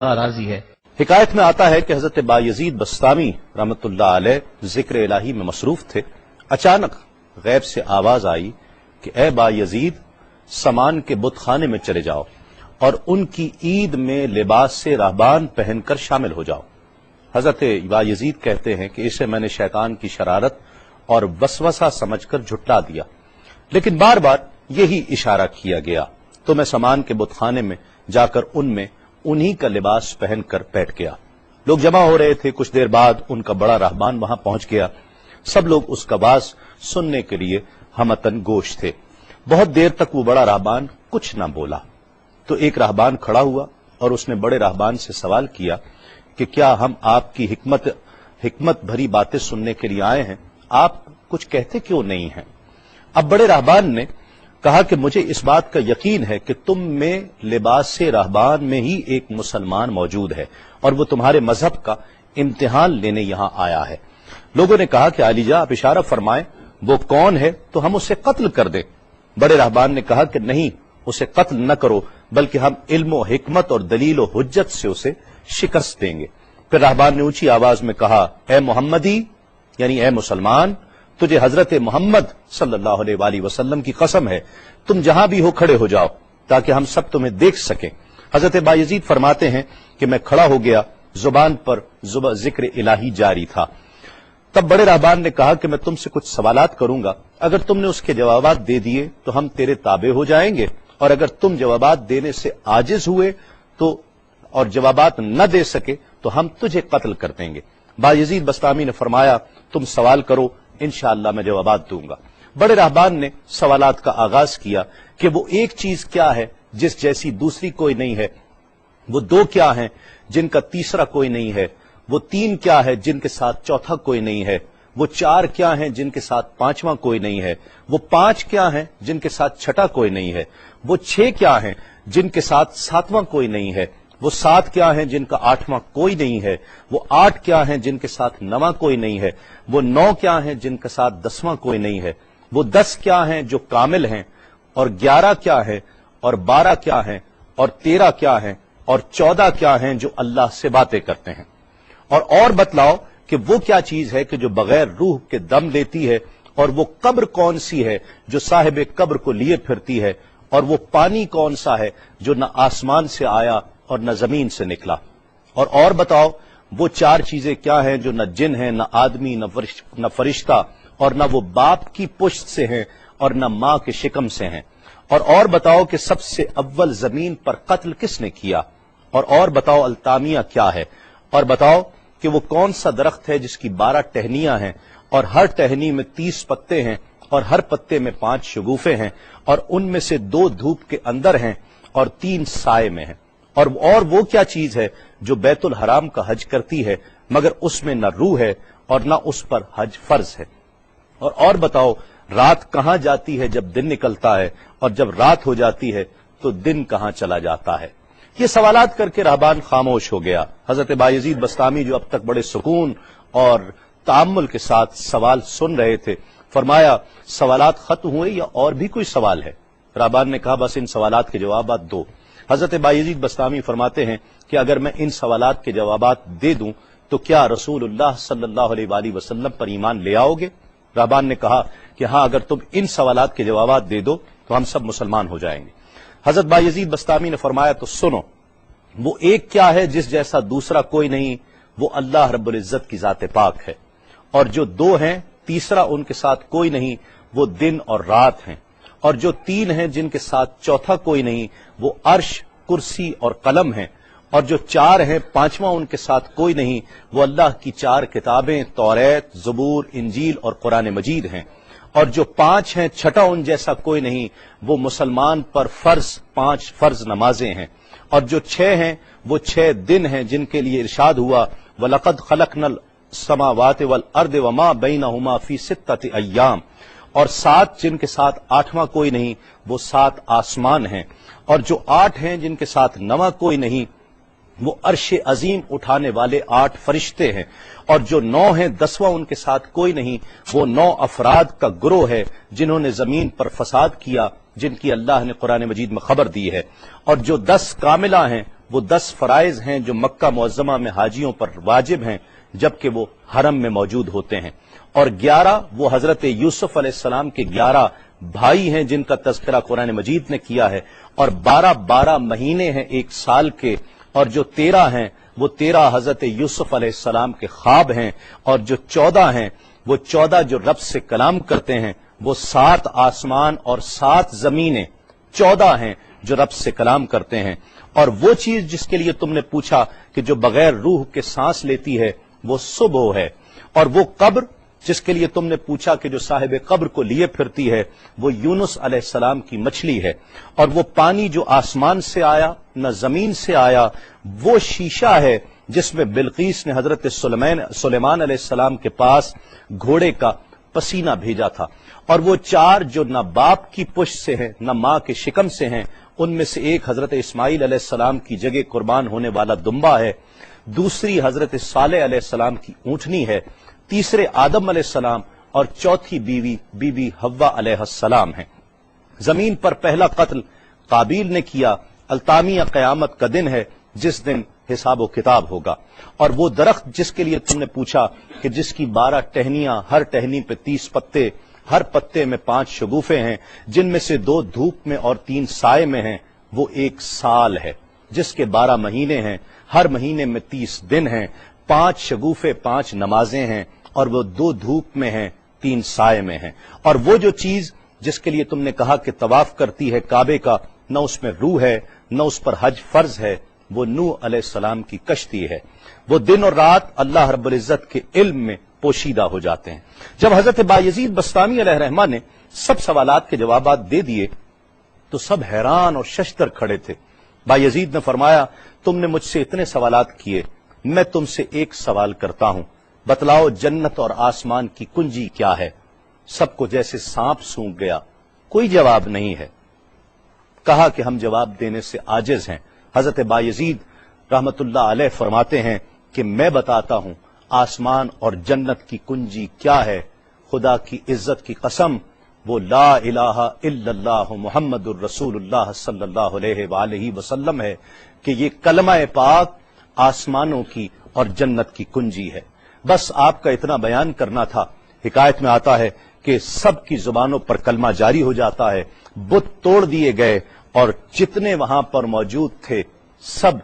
راضی ہے۔ حکایت میں آتا ہے کہ حضرت بایزید بستامی رحمت اللہ علیہ ذکر الہی میں مصروف تھے۔ اچانک غیب سے آواز آئی کہ اے بایزید، سامان کے بت خانے میں چلے جاؤ اور ان کی عید میں لباس سے راہبان پہن کر شامل ہو جاؤ۔ حضرت بایزید کہتے ہیں کہ اسے میں نے شیطان کی شرارت اور وسوسہ سمجھ کر جھٹلا دیا، لیکن بار بار یہی اشارہ کیا گیا تو میں سامان کے بت خانے میں جا کر ان میں انہی کا لباس پہن کر بیٹھ گیا۔ لوگ جمع ہو رہے تھے، کچھ دیر بعد ان کا بڑا راہبان وہاں پہنچ گیا۔ سب لوگ اس کا باز سننے کے لیے ہمتن گوش تھے۔ بہت دیر تک وہ بڑا راہبان کچھ نہ بولا تو ایک راہبان کھڑا ہوا اور اس نے بڑے راہبان سے سوال کیا کہ کیا ہم آپ کی حکمت بھری باتیں سننے کے لیے آئے ہیں، آپ کچھ کہتے کیوں نہیں ہیں؟ اب بڑے راہبان نے کہا کہ مجھے اس بات کا یقین ہے کہ تم میں لباس سے راہبان میں ہی ایک مسلمان موجود ہے اور وہ تمہارے مذہب کا امتحان لینے یہاں آیا ہے۔ لوگوں نے کہا کہ علی جاں آپ اشارہ فرمائیں، وہ کون ہے تو ہم اسے قتل کر دیں۔ بڑے راہبان نے کہا کہ نہیں، اسے قتل نہ کرو، بلکہ ہم علم و حکمت اور دلیل و حجت سے اسے شکست دیں گے۔ پھر راہبان نے اونچی آواز میں کہا، اے محمدی، یعنی اے مسلمان، تجھے حضرت محمد صلی اللہ علیہ وآلہ وسلم کی قسم ہے، تم جہاں بھی ہو کھڑے ہو جاؤ تاکہ ہم سب تمہیں دیکھ سکیں۔ حضرت بایزید فرماتے ہیں کہ میں کھڑا ہو گیا، زبان پر ذکر الہی جاری تھا۔ تب بڑے راہبان نے کہا کہ میں تم سے کچھ سوالات کروں گا، اگر تم نے اس کے جوابات دے دیے تو ہم تیرے تابع ہو جائیں گے، اور اگر تم جوابات دینے سے عاجز ہوئے تو اور جوابات نہ دے سکے تو ہم تجھے قتل کر دیں گے۔ بایزید بستامی نے فرمایا، تم سوال کرو، انشاءاللہ میں جوابات دوں گا۔ بڑے راہبان نے سوالات کا آغاز کیا کہ وہ ایک چیز کیا ہے جس جیسی دوسری کوئی نہیں ہے، وہ دو کیا ہیں جن کا تیسرا کوئی نہیں ہے، وہ تین کیا ہے جن کے ساتھ چوتھا کوئی نہیں ہے، وہ چار کیا ہیں جن کے ساتھ پانچواں کوئی نہیں ہے، وہ پانچ کیا ہیں جن کے ساتھ چھٹا کوئی نہیں ہے، وہ چھ کیا ہیں جن کے ساتھ ساتواں کوئی نہیں ہے، وہ سات کیا ہیں جن کا آٹھواں کوئی نہیں ہے، وہ آٹھ کیا ہیں جن کے ساتھ نواں کوئی نہیں ہے، وہ نو کیا ہیں جن کے ساتھ دسواں کوئی نہیں ہے، وہ 10 کیا ہیں جو کامل ہیں، اور 11 کیا ہے، اور 12 کیا ہیں، اور 13 کیا ہیں، اور 14 کیا ہیں جو اللہ سے باتیں کرتے ہیں۔ اور بتلاؤ کہ وہ کیا چیز ہے کہ جو بغیر روح کے دم لیتی ہے، اور وہ قبر کون سی ہے جو صاحب قبر کو لیے پھرتی ہے، اور وہ پانی کون سا ہے جو نہ آسمان سے آیا اور نہ زمین سے نکلا۔ اور بتاؤ وہ چار چیزیں کیا ہیں جو نہ جن ہیں، نہ آدمی، نہ فرشتہ، اور نہ وہ باپ کی پشت سے ہیں اور نہ ماں کے شکم سے ہیں۔ اور بتاؤ کہ سب سے اول زمین پر قتل کس نے کیا، اور بتاؤ التامیہ کیا ہے، اور بتاؤ کہ وہ کون سا درخت ہے جس کی 12 ٹہنیاں ہیں اور ہر ٹہنی میں 30 پتے ہیں اور ہر پتے میں 5 شگوفے ہیں، اور ان میں سے 2 دھوپ کے اندر ہیں اور 3 سائے میں ہیں۔ اور وہ کیا چیز ہے جو بیت الحرام کا حج کرتی ہے مگر اس میں نہ روح ہے اور نہ اس پر حج فرض ہے۔ اور بتاؤ رات کہاں جاتی ہے جب دن نکلتا ہے، اور جب رات ہو جاتی ہے تو دن کہاں چلا جاتا ہے۔ یہ سوالات کر کے راہبان خاموش ہو گیا۔ حضرت بایزید بستامی جو اب تک بڑے سکون اور تأمل کے ساتھ سوال سن رہے تھے، فرمایا، سوالات ختم ہوئے یا اور بھی کوئی سوال ہے؟ راہبان نے کہا، بس ان سوالات کے جوابات دو۔ حضرت بایزید بستامی فرماتے ہیں کہ اگر میں ان سوالات کے جوابات دے دوں تو کیا رسول اللہ صلی اللہ علیہ وآلہ وسلم پر ایمان لے آؤ گے؟ راہبان نے کہا کہ ہاں، اگر تم ان سوالات کے جوابات دے دو تو ہم سب مسلمان ہو جائیں گے۔ حضرت بایزید بستامی نے فرمایا، تو سنو، وہ ایک کیا ہے جس جیسا دوسرا کوئی نہیں، وہ اللہ رب العزت کی ذات پاک ہے، اور جو 2 ہیں تیسرا ان کے ساتھ کوئی نہیں، وہ دن اور رات ہیں، اور جو 3 ہیں جن کے ساتھ چوتھا کوئی نہیں، وہ عرش، کرسی اور قلم ہیں، اور جو 4 ہیں پانچواں ان کے ساتھ کوئی نہیں، وہ اللہ کی 4 کتابیں توریت، زبور، انجیل اور قرآن مجید ہیں، اور جو 5 ہیں چھٹا ان جیسا کوئی نہیں، وہ مسلمان پر 5 فرض نمازیں ہیں، اور جو 6 ہیں وہ 6 دن ہیں جن کے لیے ارشاد ہوا، وَلَقَدْ خَلَقْنَا السَّمَاوَاتِ وَالْأَرْضِ وَمَا بَيْنَهُمَا فِي 6 أَيَّامٍ، اور 7 جن کے ساتھ 8واں کوئی نہیں، وہ 7 آسمان ہیں، اور جو 8 ہیں جن کے ساتھ 9واں کوئی نہیں، وہ عرش عظیم اٹھانے والے 8 فرشتے ہیں، اور جو 9 ہیں 10واں ان کے ساتھ کوئی نہیں، وہ 9 افراد کا گروہ ہے جنہوں نے زمین پر فساد کیا، جن کی اللہ نے قرآن مجید میں خبر دی ہے، اور جو 10 کاملہ ہیں وہ 10 فرائض ہیں جو مکہ معظمہ میں حاجیوں پر واجب ہیں جبکہ وہ حرم میں موجود ہوتے ہیں، اور 11 وہ حضرت یوسف علیہ السلام کے 11 بھائی ہیں جن کا تذکرہ قرآن مجید نے کیا ہے، اور 12 مہینے ہیں ایک سال کے، اور جو 13 ہیں وہ 13 حضرت یوسف علیہ السلام کے خواب ہیں، اور جو 14 ہیں وہ 14 جو رب سے کلام کرتے ہیں، وہ 7 آسمان اور 7 زمینیں 14 ہیں جو رب سے کلام کرتے ہیں، اور وہ چیز جس کے لیے تم نے پوچھا کہ جو بغیر روح کے سانس لیتی ہے وہ صبح ہے، اور وہ قبر جس کے لیے تم نے پوچھا کہ جو صاحب قبر کو لیے پھرتی ہے وہ یونس علیہ السلام کی مچھلی ہے، اور وہ پانی جو آسمان سے آیا نہ زمین سے آیا وہ شیشہ ہے جس میں بلقیس نے حضرت سلیمان علیہ السلام کے پاس گھوڑے کا پسینہ بھیجا تھا، اور وہ 4 جو نہ باپ کی پشت سے ہیں نہ ماں کے شکم سے ہیں، ان میں سے ایک حضرت اسماعیل علیہ السلام کی جگہ قربان ہونے والا دمبا ہے، دوسری حضرت صالح علیہ السلام کی اونٹنی ہے، تیسرے آدم علیہ السلام، اور چوتھی بیوی بی بی حوا علیہ السلام ہے۔ زمین پر پہلا قتل قابیل نے کیا، التامیہ قیامت کا دن ہے جس دن حساب و کتاب ہوگا، اور وہ درخت جس کے لیے تم نے پوچھا کہ جس کی 12 ٹہنیاں، ہر ٹہنی پہ 30 پتے، ہر پتے میں 5 شگوفے ہیں جن میں سے 2 دھوپ میں اور 3 سائے میں ہیں، وہ 1 سال ہے جس کے 12 مہینے ہیں، ہر مہینے میں 30 دن ہیں، 5 شگوفے 5 نمازیں ہیں، اور وہ 2 دھوپ میں ہیں 3 سائے میں ہیں، اور وہ جو چیز جس کے لیے تم نے کہا کہ طواف کرتی ہے کعبے کا، نہ اس میں روح ہے نہ اس پر حج فرض ہے، وہ نوح علیہ السلام کی کشتی ہے، وہ دن اور رات اللہ رب العزت کے علم میں پوشیدہ ہو جاتے ہیں۔ جب حضرت بایزید بسطامی علیہ الرحمہ نے سب سوالات کے جوابات دے دیے تو سب حیران اور ششدر کھڑے تھے۔ بایزید نے فرمایا تم نے مجھ سے اتنے سوالات کیے، میں تم سے ایک سوال کرتا ہوں، بتلاؤ جنت اور آسمان کی کنجی کیا ہے؟ سب کو جیسے سانپ سونگ گیا، کوئی جواب نہیں ہے۔ کہا کہ ہم جواب دینے سے عاجز ہیں۔ حضرت بایزید رحمت اللہ علیہ فرماتے ہیں کہ میں بتاتا ہوں آسمان اور جنت کی کنجی کیا ہے، خدا کی عزت کی قسم وہ لا الہ الا اللہ محمد الرسول اللہ صلی اللہ علیہ وآلہ وسلم ہے کہ یہ کلمہ پاک آسمانوں کی اور جنت کی کنجی ہے۔ بس آپ کا اتنا بیان کرنا تھا۔ حکایت میں آتا ہے کہ سب کی زبانوں پر کلمہ جاری ہو جاتا ہے، بت توڑ دیے گئے اور جتنے وہاں پر موجود تھے سب